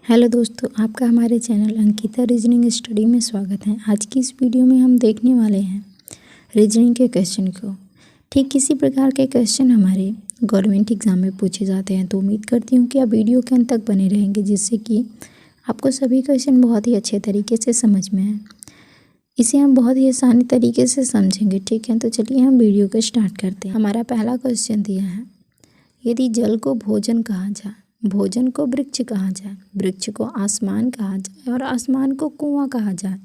Hello दोस्तों, आपका हमारे चैनल अंकिता रीजनिंग स्टडी में स्वागत है। आज की इस वीडियो में हम देखने वाले हैं रीजनिंग के क्वेश्चन को। ठीक इसी प्रकार के क्वेश्चन हमारे गवर्नमेंट एग्जाम में पूछे जाते हैं, तो उम्मीद करती हूँ कि आप वीडियो के अंत तक बने रहेंगे, जिससे कि आपको सभी क्वेश्चन बहुत ही अच्छे तरीके से समझ में आए। इसे हम बहुत ही आसानी तरीके से समझेंगे। ठीक है, तो चलिए हम वीडियो को स्टार्ट करते हैं। हमारा पहला क्वेश्चन दिया है, यदि जल को भोजन कहा जाए, भोजन को वृक्ष कहा जाए, वृक्ष को आसमान कहा जाए और आसमान को कुआं कहा जाए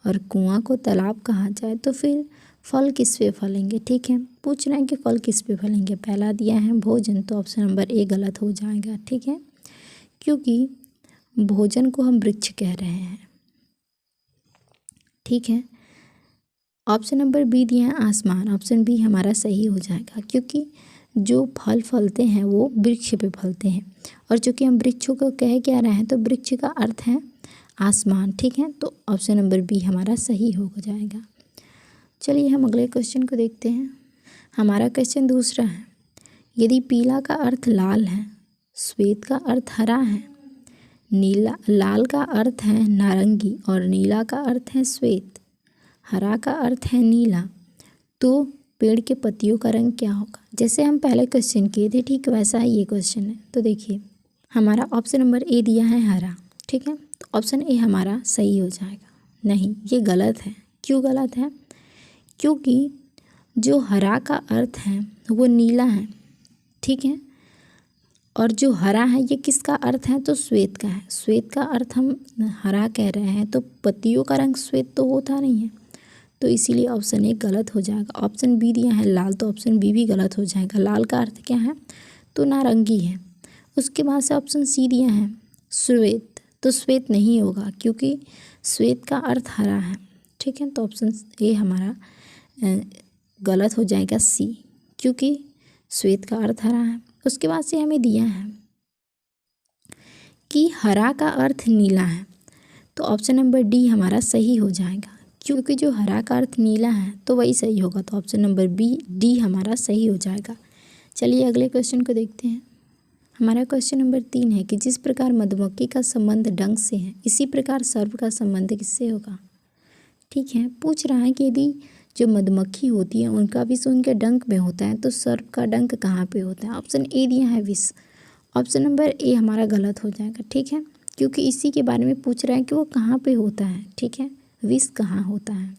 और कुआं को तालाब कहा जाए, तो फिर फल किस पे फलेंगे। ठीक है, पूछ रहे हैं कि फल किस पे फलेंगे। पहला दिया है भोजन, तो ऑप्शन नंबर ए गलत हो जाएगा। ठीक है, क्योंकि भोजन को हम वृक्ष कह रहे हैं। ठीक है, ऑप्शन नंबर बी दिया है आसमान, ऑप्शन बी हमारा सही हो जाएगा, क्योंकि जो फल फलते हैं वो वृक्ष पे फलते हैं, और चूँकि हम वृक्षों को कह क्या रहे हैं, तो वृक्ष का अर्थ है आसमान। ठीक है, तो ऑप्शन नंबर बी हमारा सही हो जाएगा। चलिए हम अगले क्वेश्चन को देखते हैं। हमारा क्वेश्चन दूसरा है, यदि पीला का अर्थ लाल है, श्वेत का अर्थ हरा है, नीला लाल का अर्थ है नारंगी और नीला का अर्थ है श्वेत, हरा का अर्थ है नीला, तो पेड़ के पत्तियों का रंग क्या होगा। जैसे हम पहले क्वेश्चन किए थे, ठीक वैसा ही ये क्वेश्चन है। तो देखिए हमारा ऑप्शन नंबर ए दिया है हरा। ठीक है, तो ऑप्शन ए हमारा सही हो जाएगा। नहीं, ये गलत है। क्यों गलत है? क्योंकि जो हरा का अर्थ है वो नीला है। ठीक है, और जो हरा है ये किसका अर्थ है, तो श्वेत का है। श्वेत का अर्थ हम हरा कह रहे हैं, तो पत्तियों का रंग श्वेत तो होता नहीं है, तो इसीलिए ऑप्शन ए गलत हो जाएगा। ऑप्शन बी दिया है लाल, तो ऑप्शन बी भी गलत हो जाएगा। लाल का अर्थ क्या है, तो नारंगी है। उसके बाद से ऑप्शन सी दिया है श्वेत, तो श्वेत नहीं होगा, क्योंकि श्वेत का अर्थ हरा है। ठीक है, तो ऑप्शन ए हमारा गलत हो जाएगा, सी, क्योंकि श्वेत का अर्थ हरा है। उसके बाद से हमें दिया है कि हरा का अर्थ नीला है, तो ऑप्शन नंबर डी हमारा सही हो जाएगा, क्योंकि जो हरा का अर्थ नीला है तो वही सही होगा, तो ऑप्शन नंबर बी डी हमारा सही हो जाएगा। चलिए अगले क्वेश्चन को देखते हैं। हमारा क्वेश्चन नंबर 3 है कि जिस प्रकार मधुमक्खी का संबंध डंक से है, इसी प्रकार सर्प का संबंध किससे होगा। ठीक है, पूछ रहा है कि यदि जो मधुमक्खी होती है उनका विष उनके डंक में होता है, तो सर्प का डंक कहाँ पे होता है। ऑप्शन ए दिया है विष, ऑप्शन नंबर ए हमारा गलत हो जाएगा। ठीक है, क्योंकि इसी के बारे में पूछ रहा है कि वो कहाँ पे होता है। ठीक है, विष कहाँ होता है,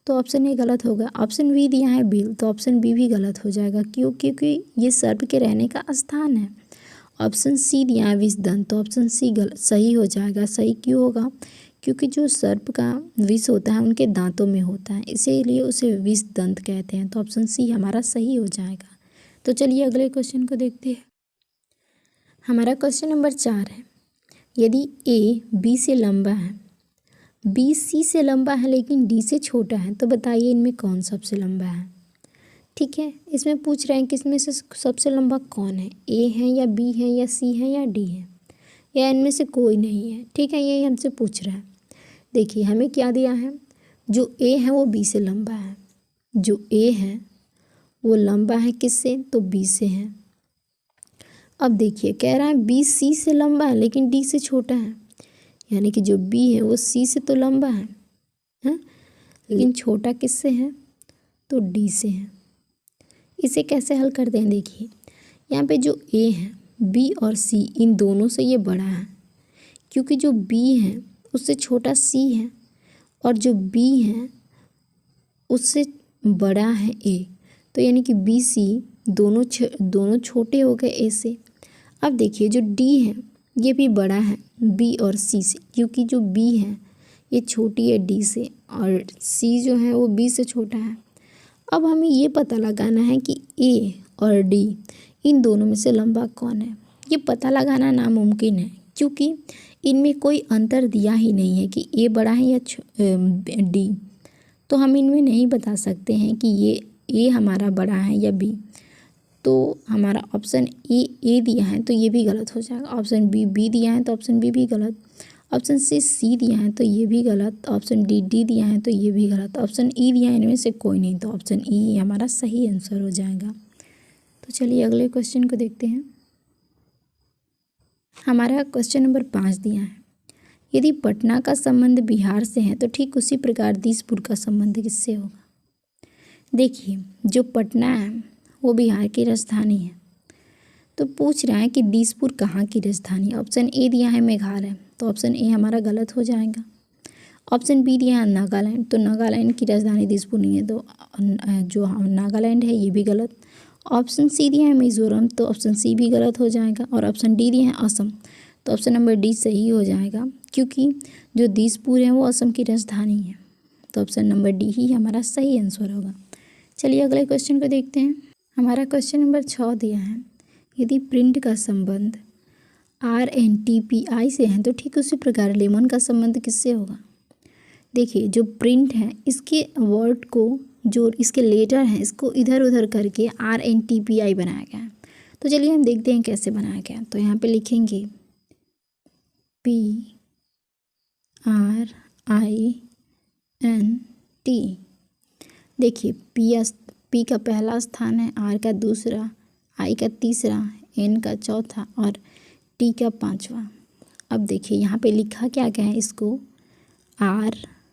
तो ऑप्शन ए गलत होगा। ऑप्शन बी दिया है बिल, तो ऑप्शन बी भी गलत हो जाएगा। क्यों? क्योंकि ये सर्प के रहने का स्थान है। ऑप्शन सी दिया है विष दंत, तो ऑप्शन सी गलत सही हो जाएगा। सही क्यों होगा? क्योंकि जो सर्प का विष होता है उनके दांतों में होता है, इसीलिए उसे विष दंत कहते हैं, तो ऑप्शन सी हमारा सही हो जाएगा। तो चलिए अगले क्वेश्चन को देखते हैं। हमारा क्वेश्चन नंबर 4 है, यदि ए बी से लंबा है, बी सी से लंबा है लेकिन डी से छोटा है, तो बताइए इनमें कौन सबसे लंबा है। ठीक है, इसमें पूछ रहे हैं कि इसमें से सबसे लंबा कौन है, ए है या बी है या सी है या डी है, या इनमें से कोई नहीं है। ठीक है, यही हमसे पूछ रहा है। देखिए हमें क्या दिया है, जो ए है वो बी से लंबा है, जो ए है वो लंबा है किससे, तो बी से है। अब देखिए कह रहा है बी सी से लंबा है लेकिन डी से छोटा है, यानी कि जो बी है वो सी से तो लंबा है, लेकिन छोटा किससे है, तो डी से है। इसे कैसे हल करते हैं, देखिए यहाँ पे जो ए है, बी और सी इन दोनों से ये बड़ा है, क्योंकि जो बी है उससे छोटा सी है और जो बी है उससे बड़ा है ए, तो यानी कि बी सी दोनों छोटे हो गए ए से। अब देखिए जो डी है ये भी बड़ा है बी और सी से, क्योंकि जो बी है ये छोटी है डी से और सी जो है वो बी से छोटा है। अब हमें ये पता लगाना है कि ए और डी इन दोनों में से लंबा कौन है। ये पता लगाना नामुमकिन है, क्योंकि इनमें कोई अंतर दिया ही नहीं है कि ए बड़ा है या डी, तो हम इनमें नहीं बता सकते हैं कि ये ए हमारा बड़ा है या बी। तो हमारा ऑप्शन ए दिया है तो ये भी गलत हो जाएगा। ऑप्शन बी दिया है तो ऑप्शन बी भी गलत। ऑप्शन सी दिया है तो ये भी गलत। ऑप्शन डी दिया है तो ये भी गलत। ऑप्शन ई दिया है इनमें से कोई नहीं, तो ऑप्शन ई हमारा सही आंसर हो जाएगा। तो चलिए अगले क्वेश्चन को देखते हैं। हमारा क्वेश्चन नंबर 5 दिया है, यदि पटना का संबंध बिहार से है तो ठीक उसी प्रकार दिसपुर का संबंध किससे होगा। देखिए जो पटना है वो बिहार की राजधानी है, तो पूछ रहा है कि दिसपुर कहाँ की राजधानी है। ऑप्शन ए दिया है मेघालय, तो ऑप्शन ए हमारा गलत हो जाएगा। ऑप्शन बी दिया है नागालैंड, तो नागालैंड की राजधानी दिसपुर नहीं है, तो जो नागालैंड है ये भी गलत। ऑप्शन सी दिया है मिजोरम, तो ऑप्शन सी भी गलत हो जाएगा। और ऑप्शन डी दिया है असम, तो ऑप्शन नंबर डी सही हो जाएगा, क्योंकि जो दिसपुर है वो असम की राजधानी है। तो ऑप्शन नंबर डी ही हमारा सही आंसर होगा। चलिए अगले क्वेश्चन को देखते हैं। हमारा क्वेश्चन नंबर 6 दिया है, यदि प्रिंट का संबंध RNTPI से है तो ठीक उसी प्रकार लेमन का संबंध किससे होगा। देखिए जो प्रिंट है इसके वर्ड को, जो इसके लेटर हैं इसको इधर उधर करके RNTPI बनाया गया है। तो चलिए हम देखते हैं कैसे बनाया गया। तो यहाँ पे लिखेंगे PRINT। देखिए P का पहला स्थान है, R का दूसरा, I का तीसरा, N का चौथा और T का पांचवा। अब देखिए यहाँ पे लिखा क्या गया है, इसको RNTPI।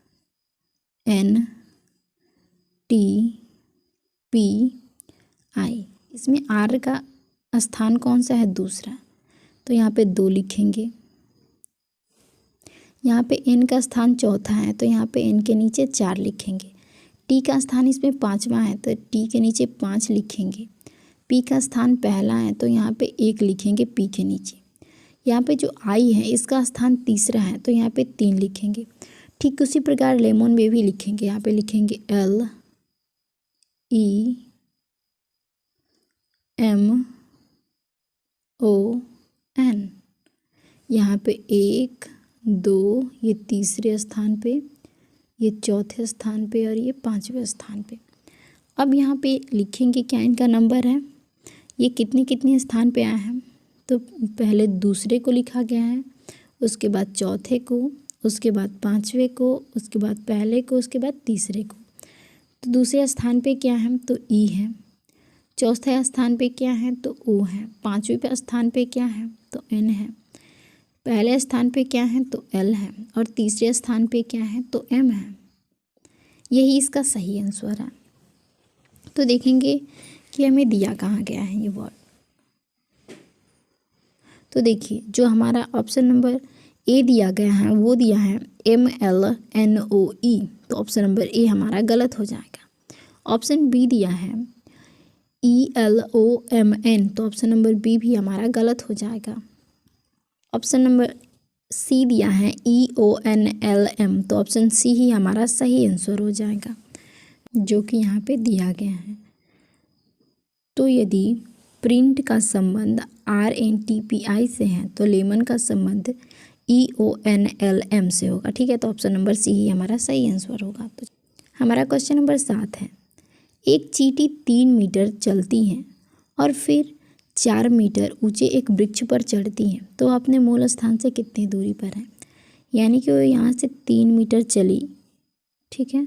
इसमें R का स्थान कौन सा है, दूसरा, तो यहाँ पे 2 लिखेंगे। यहाँ पे N का स्थान चौथा है, तो यहाँ पे N के नीचे 4 लिखेंगे। T का स्थान इसमें 5वां है, तो T के नीचे 5 लिखेंगे। P का स्थान पहला है, तो यहाँ पे 1 लिखेंगे P के नीचे। यहाँ पे जो I है इसका स्थान तीसरा है, तो यहाँ पे 3 लिखेंगे। ठीक उसी प्रकार लेमन में भी लिखेंगे। यहाँ पे लिखेंगे LEMON। यहाँ पे 1 2, ये तीसरे स्थान पे, ये चौथे स्थान पे और ये 5वें स्थान पे। अब यहाँ पे लिखेंगे क्या इनका नंबर है, ये कितने कितने स्थान पे आए हैं। तो पहले दूसरे को लिखा गया है, उसके बाद चौथे को, उसके बाद 5वें को, उसके बाद पहले को, उसके बाद तीसरे को। तो दूसरे स्थान पे क्या है, तो E है। चौथे स्थान पे क्या है, तो O है। 5वें स्थान पे क्या है, तो N है। पहले स्थान पे क्या है, तो L है। और तीसरे स्थान पे क्या है, तो M है। यही इसका सही आंसर है। तो देखेंगे कि हमें दिया कहाँ गया है ये वर्ड। तो देखिए जो हमारा ऑप्शन नंबर ए दिया गया है वो दिया है MLNOE, तो ऑप्शन नंबर ए हमारा गलत हो जाएगा। ऑप्शन बी दिया है ELOMN, तो ऑप्शन नंबर बी भी हमारा गलत हो जाएगा। ऑप्शन नंबर सी दिया है EONLM, तो ऑप्शन सी ही हमारा सही आंसर हो जाएगा, जो कि यहाँ पे दिया गया है। तो यदि प्रिंट का संबंध RNTPI से है तो लेमन का संबंध EONLM से होगा। ठीक है, तो ऑप्शन नंबर सी ही हमारा सही आंसर होगा। तो हमारा क्वेश्चन नंबर 7 है, एक चींटी 3 मीटर चलती है और फिर 4 मीटर ऊंचे एक वृक्ष पर चढ़ती है, तो अपने मूल स्थान से कितनी दूरी पर है। यानी कि वो यहाँ से 3 मीटर चली, ठीक है,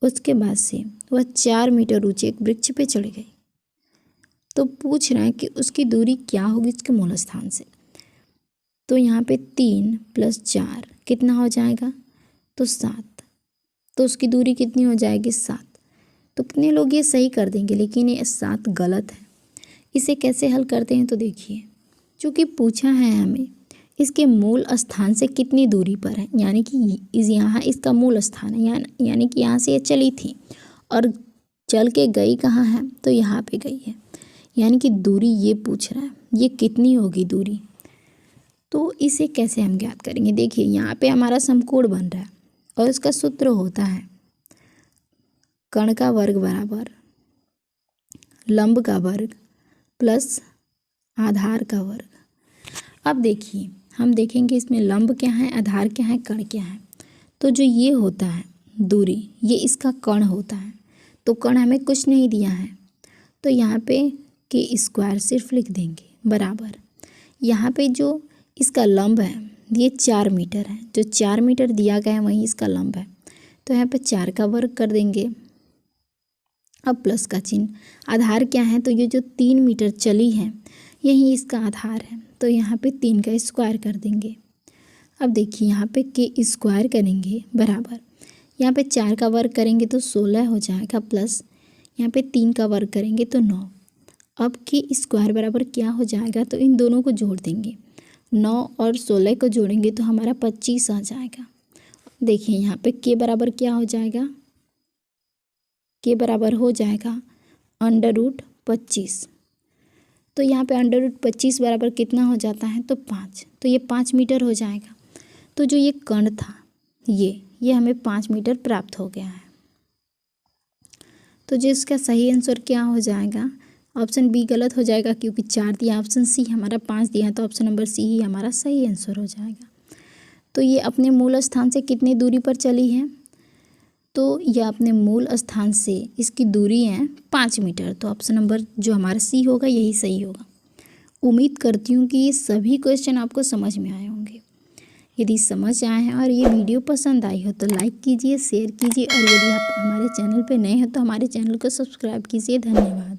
उसके बाद से वह 4 मीटर ऊंचे एक वृक्ष पे चढ़ गई। तो पूछ रहा है कि उसकी दूरी क्या होगी उसके मूल स्थान से। तो यहाँ पे 3 + 4 कितना हो जाएगा, तो 7। तो उसकी दूरी कितनी हो जाएगी, 7। तो कितने लोग ये सही कर देंगे, लेकिन ये 7 गलत है। इसे कैसे हल करते हैं, तो देखिए चूँकि पूछा है हमें इसके मूल स्थान से कितनी दूरी पर है, यानी कि यहाँ इसका मूल स्थान है, यानी कि यहाँ से ये चली थी और चल के गई कहाँ है, तो यहाँ पे गई है। यानी कि दूरी ये पूछ रहा है, ये कितनी होगी दूरी। तो इसे कैसे हम ज्ञात करेंगे, देखिए यहाँ पे हमारा समकोण बन रहा है और इसका सूत्र होता है कर्ण का वर्ग बराबर लंब का वर्ग प्लस आधार का वर्ग। अब देखिए हम देखेंगे इसमें लंब क्या है, आधार क्या है, कर्ण क्या है। तो जो ये होता है दूरी, ये इसका कर्ण होता है। तो कर्ण हमें कुछ नहीं दिया है, तो यहाँ पे के स्क्वायर सिर्फ लिख देंगे बराबर। यहाँ पे जो इसका लंब है ये 4 मीटर है, जो 4 मीटर दिया गया है वही इसका लंब है। तो यहाँ पे 4 का वर्ग कर देंगे, अब प्लस का चिन्ह। आधार क्या है, तो ये जो 3 मीटर चली है यही इसका आधार है, तो यहाँ पे 3 का स्क्वायर कर देंगे। अब देखिए यहाँ पे के स्क्वायर करेंगे बराबर, यहाँ पे 4 का वर्ग करेंगे तो 16 हो जाएगा, प्लस यहाँ पे 3 का वर्ग करेंगे तो 9। अब के स्क्वायर बराबर क्या हो जाएगा, तो इन दोनों को जोड़ देंगे, 9 और 16 को जोड़ेंगे तो हमारा 25 आ जाएगा। देखिए यहाँ पे के बराबर क्या हो जाएगा, के बराबर हो जाएगा √25। तो यहाँ पे √25 बराबर कितना हो जाता है, तो 5, तो ये 5 मीटर हो जाएगा। तो जो ये कण था ये हमें 5 मीटर प्राप्त हो गया है। तो जो इसका सही आंसर क्या हो जाएगा, ऑप्शन बी गलत हो जाएगा क्योंकि 4 दिया, ऑप्शन सी हमारा 5 दिया है, तो ऑप्शन नंबर सी ही हमारा सही आंसर हो जाएगा। तो ये अपने मूल स्थान से कितनी दूरी पर चली है, तो यह अपने मूल स्थान से इसकी दूरी है 5 मीटर, तो ऑप्शन नंबर जो हमारा सी होगा यही सही होगा। उम्मीद करती हूँ कि ये सभी क्वेश्चन आपको समझ में आए होंगे। यदि समझ आए हैं और ये वीडियो पसंद आई हो तो लाइक कीजिए, शेयर कीजिए, और यदि आप हमारे चैनल पर नए हैं तो हमारे चैनल को सब्सक्राइब कीजिए। धन्यवाद।